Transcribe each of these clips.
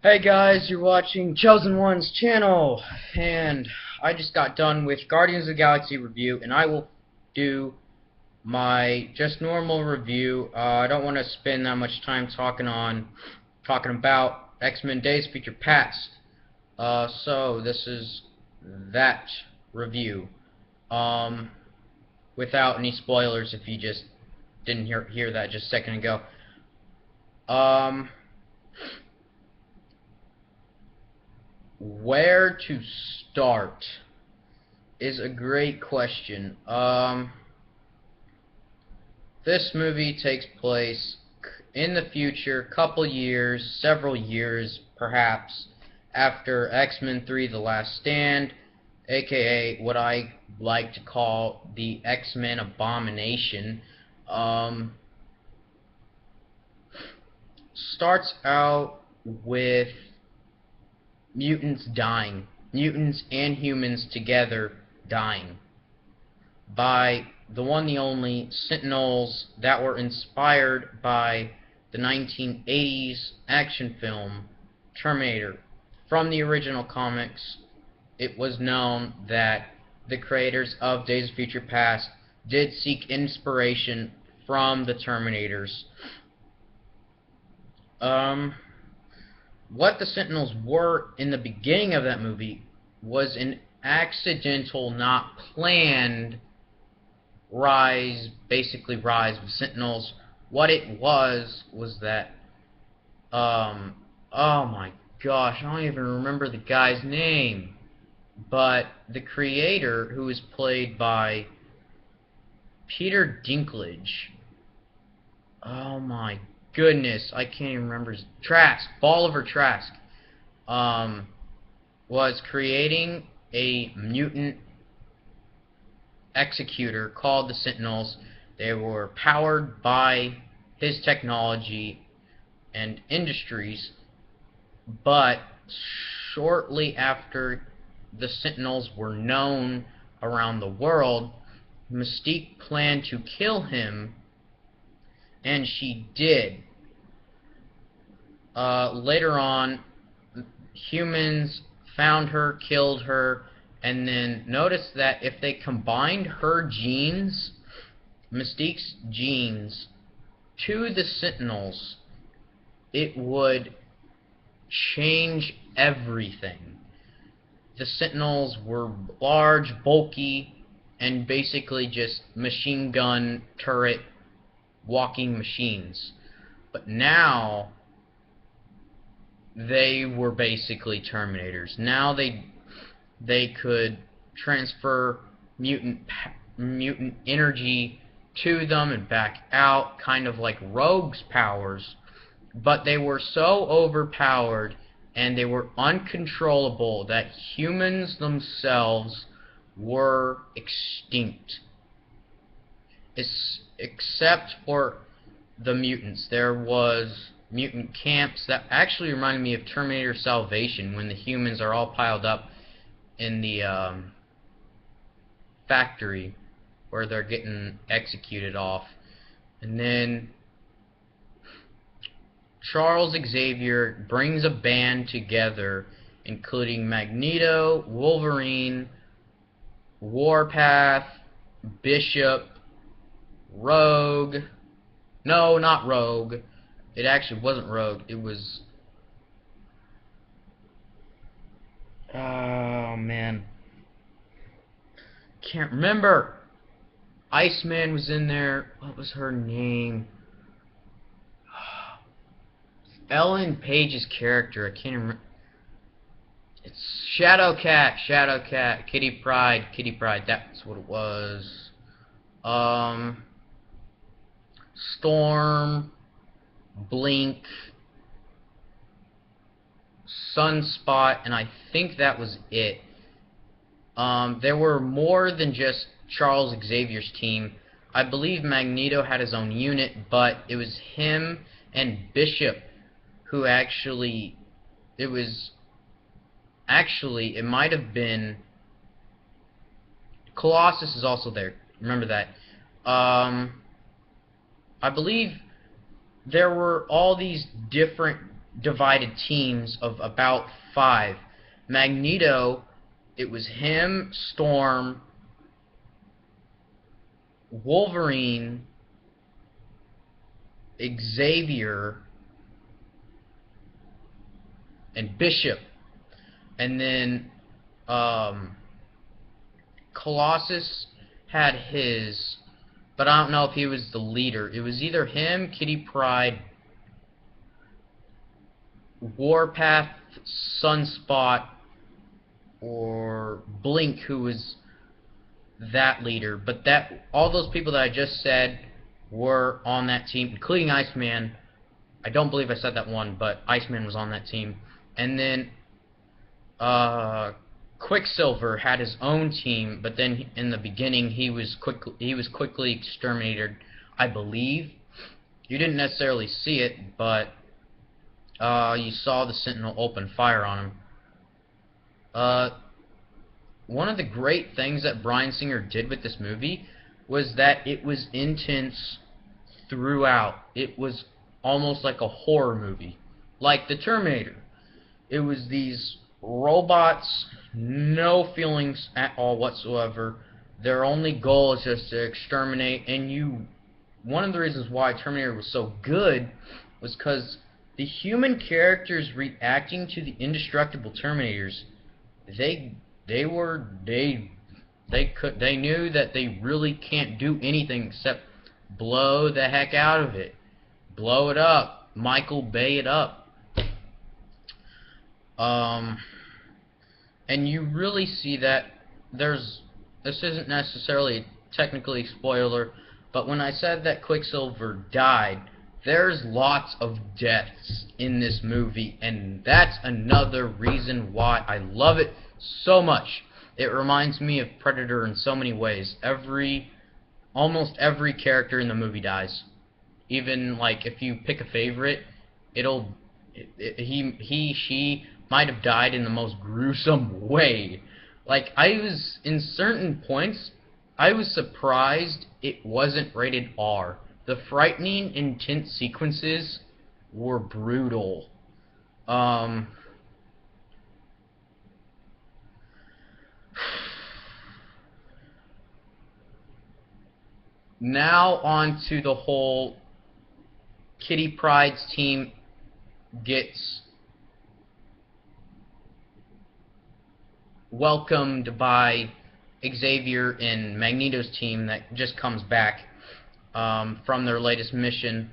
Hey guys, you're watching Chosen One's channel, and I just got done with Guardians of the Galaxy review, and I will do my just normal review. I don't want to spend that much time talking about X-Men Days of Future Past. So this is that review, without any spoilers if you just didn't hear that just a second ago. Where to start is a great question. This movie takes place in the future, couple years, several years perhaps, after X-Men 3: The Last Stand, aka what I like to call the X-Men Abomination. Starts out with mutants dying. Mutants and humans together dying. By the one, the only Sentinels that were inspired by the 1980s action film Terminator. From the original comics, it was known that the creators of Days of Future Past did seek inspiration from the Terminators. What the Sentinels were in the beginning of that movie was an accidental, not planned rise of Sentinels. What it was that, oh my gosh, I don't even remember the guy's name, but the creator, who was played by Peter Dinklage, oh my goodness, I can't even remember his... Trask, Bolivar Trask, was creating a mutant executor called the Sentinels. They were powered by his technology and industries, but shortly after the Sentinels were known around the world, Mystique planned to kill him, and she did. Later on, humans found her, killed her, and then noticed that if they combined her genes, Mystique's genes, to the Sentinels, it would change everything. The Sentinels were large, bulky, and basically just machine gun turret walking machines. But now they were basically Terminators. Now they could transfer mutant energy to them and back out, kind of like Rogue's powers, but they were so overpowered and they were uncontrollable that humans themselves were extinct. Except for the mutants. There was mutant camps that actually reminded me of Terminator Salvation, when the humans are all piled up in the factory where they're getting executed off. And then Charles Xavier brings a band together, including Magneto, Wolverine, Warpath, Bishop, Rogue. No, not Rogue. It actually wasn't Rogue. It was... oh, man. Can't remember. Iceman was in there. What was her name? Ellen Page's character. I can't remember. It's Shadowcat, Kitty Pryde, that's what it was. Storm, Blink, Sunspot, and I think that was it. There were more than just Charles Xavier's team. I believe Magneto had his own unit, but it was him and Bishop who actually... it might have been... Colossus is also there. Remember that. I believe there were all these different divided teams of about 5. Magneto, it was him, Storm, Wolverine, Xavier, and Bishop. And then Colossus had his, but I don't know if he was the leader. It was either him, Kitty Pryde, Warpath, Sunspot, or Blink, who was that leader. But that all those people that I just said were on that team, including Iceman. I don't believe I said that one, but Iceman was on that team. And then Quicksilver had his own team, but then in the beginning he was quickly exterminated, I believe. You didn't necessarily see it, but you saw the Sentinel open fire on him. One of the great things that Bryan Singer did with this movie was that it was intense throughout. It was almost like a horror movie, like The Terminator. It was these robots, no feelings at all whatsoever. Their only goal is just to exterminate. And one of the reasons why Terminator was so good was because the human characters reacting to the indestructible Terminators, they knew that they really can't do anything except blow the heck out of it, blow it up, Michael Bay it up. And you really see that this isn't necessarily technically a spoiler, but when I said that Quicksilver died, there's lots of deaths in this movie, and that's another reason why I love it so much. It reminds me of Predator in so many ways. Almost every character in the movie dies. Even, like, if you pick a favorite, she might have died in the most gruesome way. Like, in certain points, I was surprised it wasn't rated R. The frightening, intense sequences were brutal. Now on to the whole Kitty Pryde's team gets welcomed by Xavier and Magneto's team that just comes back from their latest mission.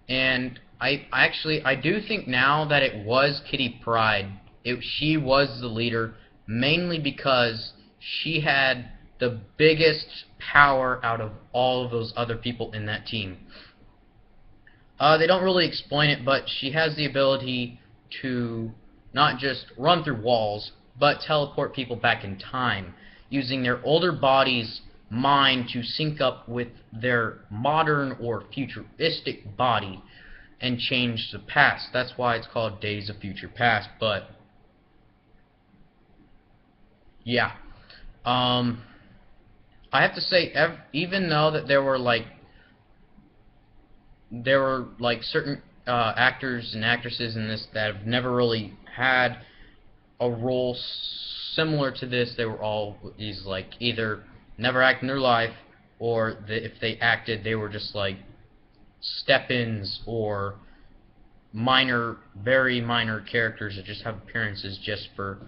And I do think now that it was Kitty Pryde. She was the leader, mainly because she had the biggest power out of all of those other people in that team. They don't really explain it, but she has the ability to not just run through walls, but teleport people back in time, using their older body's mind to sync up with their modern or futuristic body and change the past. That's why it's called Days of Future Past. But yeah, I have to say, even though that there were certain actors and actresses in this that have never really had a role similar to this, they were all these either never act in their life, or if they acted, they were just like step-ins or very minor characters that just have appearances just for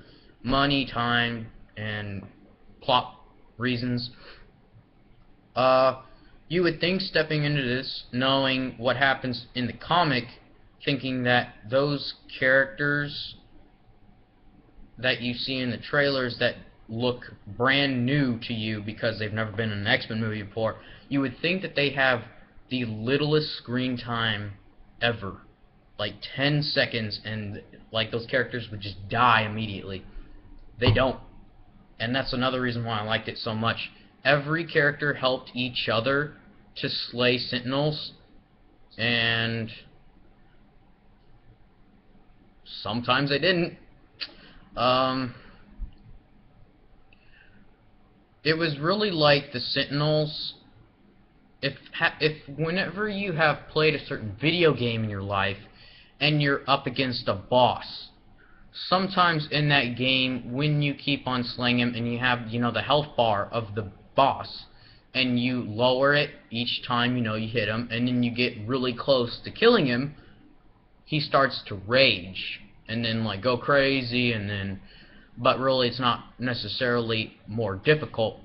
money, time, and plot reasons. You would think, stepping into this, knowing what happens in the comic, thinking that those characters that you see in the trailers that look brand new to you because they've never been in an X-Men movie before, you would think that they have the littlest screen time ever. Like 10 seconds, and those characters would just die immediately. They don't. And that's another reason why I liked it so much. Every character helped each other to slay Sentinels, and sometimes they didn't. It was really like the Sentinels. If whenever you have played a certain video game in your life, and you're up against a boss. Sometimes in that game, when you keep on slaying him and you have, the health bar of the boss, and you lower it each time, you hit him, and then you get really close to killing him, he starts to rage, and then, like, go crazy, and then, but really it's not necessarily more difficult.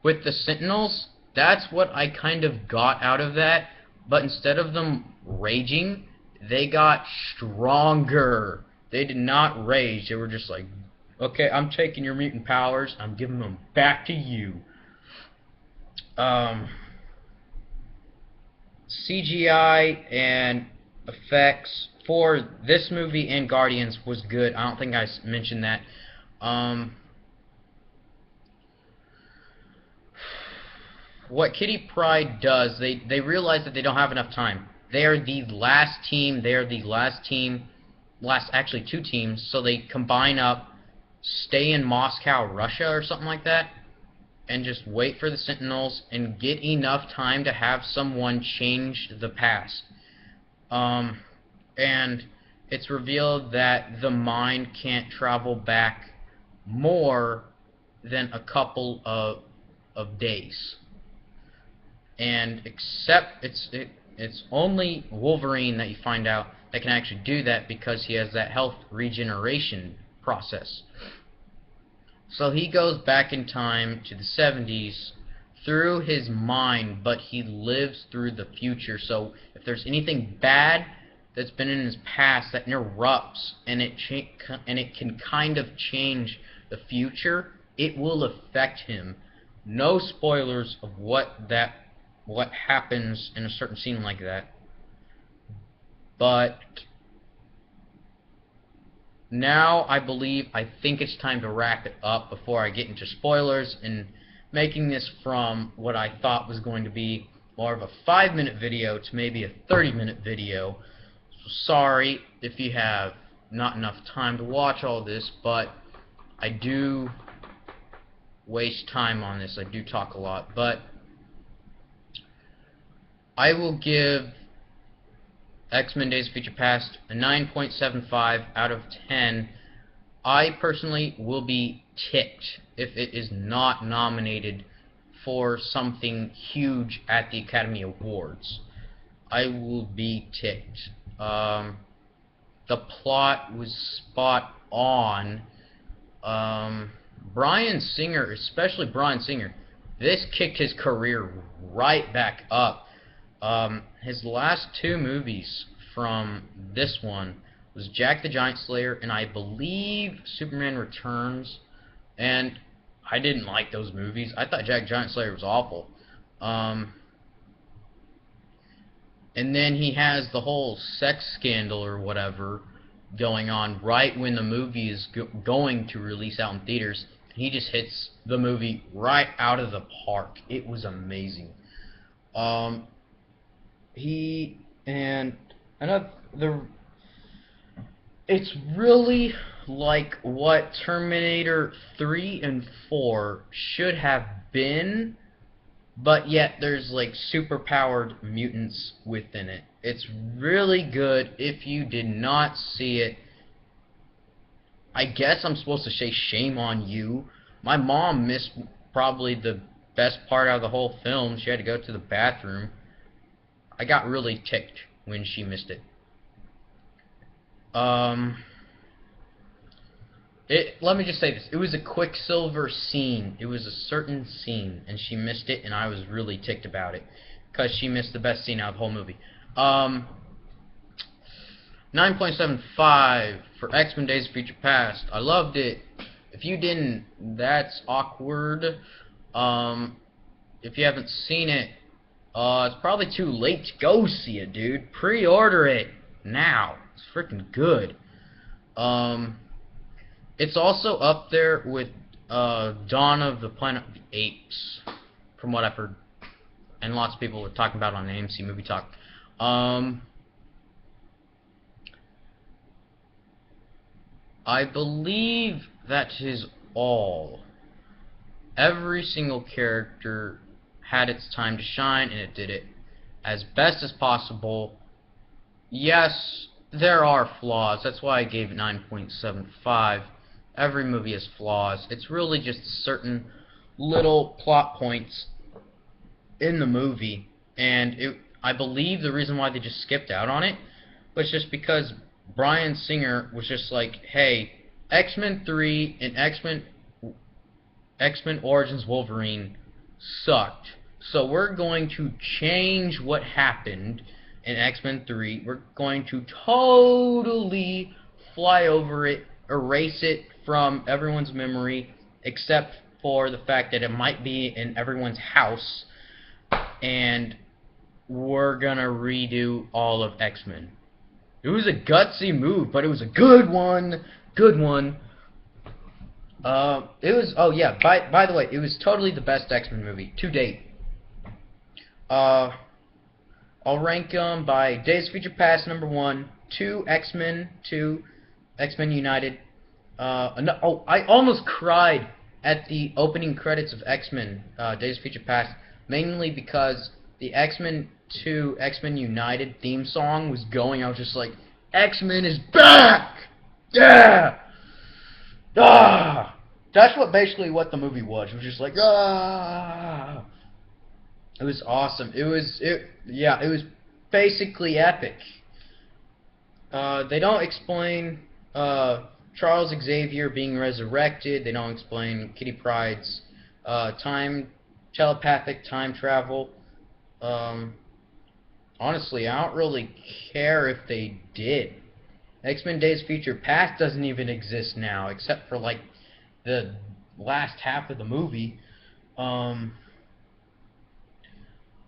With the Sentinels, that's what I kind of got out of that, but instead of them raging, they got stronger. They did not rage. They were just like, okay, I'm taking your mutant powers, I'm giving them back to you. CGI and effects for this movie and Guardians was good. I don't think I mentioned that. What Kitty Pryde does, they realize that they don't have enough time. They are the last team. They are the last team. Actually, two teams. So they combine up, stay in Moscow, Russia, or something like that, and just wait for the Sentinels and get enough time to have someone change the past. And it's revealed that the mind can't travel back more than a couple of days. And except it's only Wolverine that you find out that can actually do that, because he has that health regeneration process. So he goes back in time to the 70s through his mind, but he lives through the future. So if there's anything bad that's been in his past that interrupts and it can kind of change the future, it will affect him. No spoilers of what happens in a certain scene like that. But now I think it's time to wrap it up before I get into spoilers, and making this from what I thought was going to be more of a 5-minute video to maybe a 30-minute video. So sorry if you have not enough time to watch all this, but I do waste time on this. I do talk a lot, but I will give X-Men Days of Future Past a 9.75 out of 10. I personally will be ticked if it is not nominated for something huge at the Academy Awards. I will be ticked. The plot was spot on. Bryan Singer, especially Bryan Singer, this kicked his career right back up. His last two movies from this one was Jack the Giant Slayer and I believe Superman Returns, and I didn't like those movies. I thought Jack the Giant Slayer was awful. And then he has the whole sex scandal or whatever going on right when the movie is going to release out in theaters. He just hits the movie right out of the park. It was amazing. It's really like what Terminator 3 and 4 should have been, but yet there's like superpowered mutants within it. It's really good. If you did not see it, I guess I'm supposed to say shame on you. My mom missed probably the best part out of the whole film. She had to go to the bathroom. I got really ticked when she missed it. Let me just say this. It was a Quicksilver scene. It was a certain scene, and she missed it, and I was really ticked about it, because she missed the best scene out of the whole movie. 9.75 for X-Men Days of Future Past. I loved it. If you didn't, that's awkward. If you haven't seen it, it's probably too late to go see it, dude. Pre-order it now. It's freaking good. It's also up there with Dawn of the Planet of the Apes, from what I've heard, and lots of people were talking about on AMC Movie Talk. I believe that is all. Every single character had its time to shine, and it did it as best as possible. Yes, there are flaws. That's why I gave it 9.75. Every movie has flaws. It's really just certain little plot points in the movie, and I believe the reason why they just skipped out on it was just because Bryan Singer was just like, hey, X-Men 3 and X-Men Origins Wolverine sucked, so we're going to change what happened in X-Men 3. We're going to totally fly over it, erase it from everyone's memory, except for the fact that it might be in everyone's house, and we're gonna redo all of X-Men. It was a gutsy move, but it was a good one. Good one. It was. Oh yeah. By the way, it was totally the best X-Men movie to date. I'll rank them by Days of Future Past #1, 2 X-Men, 2 X-Men United. Oh, I almost cried at the opening credits of X-Men, Days of Future Past, mainly because the X-Men 2 X-Men United theme song was going. I was just like, X-Men is back! Yeah! Ah! That's basically what the movie was. It was just like, ah! It was awesome. It was basically epic. They don't explain Charles Xavier being resurrected. They don't explain Kitty Pryde's telepathic time travel. Honestly, I don't really care if they did. X-Men Days of Future Past doesn't even exist now, except for like the last half of the movie.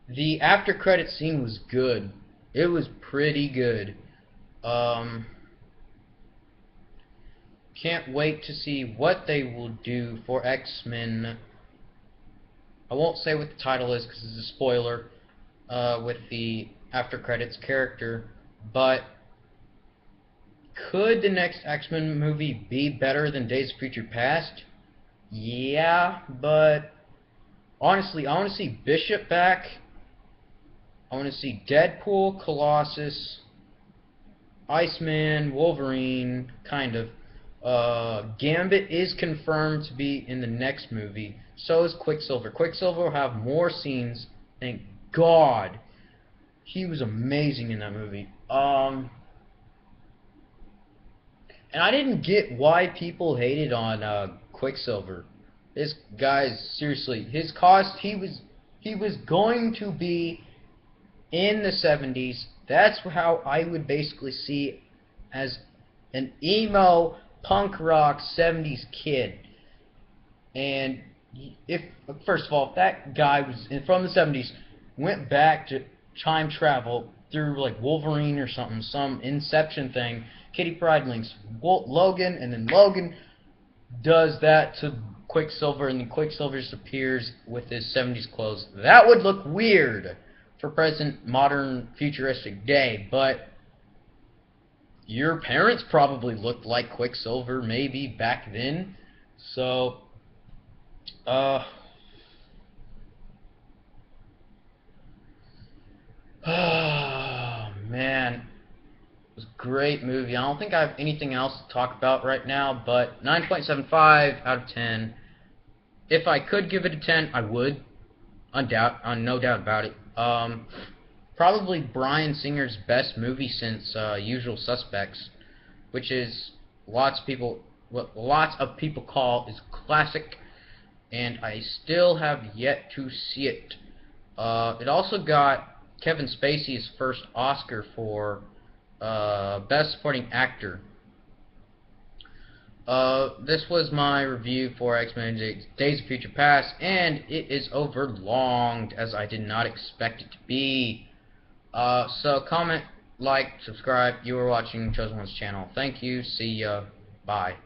The after credit scene was good. It was pretty good. Can't wait to see what they will do for X-Men. I won't say what the title is because it's a spoiler with the after credits character, but could the next X-Men movie be better than Days of Future Past? Yeah, but honestly, I want to see Bishop back. I want to see Deadpool, Colossus, Iceman, Wolverine, kind of. Gambit is confirmed to be in the next movie. So is Quicksilver. Quicksilver will have more scenes. Thank God. He was amazing in that movie. And I didn't get why people hated on Quicksilver. This guy's seriously, his cost. He was going to be in the 70s. That's how I would basically see as an emo punk rock 70s kid. And if first of all, if that guy was from the 70s, went back to time travel through like Wolverine or something, some Inception thing, Kitty Pryde links Logan, and then Logan does that to Quicksilver, and then Quicksilver just appears with his 70s clothes. That would look weird for present modern futuristic day, but your parents probably looked like Quicksilver maybe back then. So oh man, it was a great movie. I don't think I have anything else to talk about right now, but 9.75 out of 10. If I could give it a 10, I would. No doubt about it. Probably Bryan Singer's best movie since Usual Suspects, which is what lots of people call is classic, and I still have yet to see it. It also got Kevin Spacey's first Oscar for Best Supporting Actor. This was my review for X-Men Days of Future Past, and it is overlonged as I did not expect it to be. So comment, like, subscribe. You are watching Chosen One's channel. Thank you. See ya. Bye.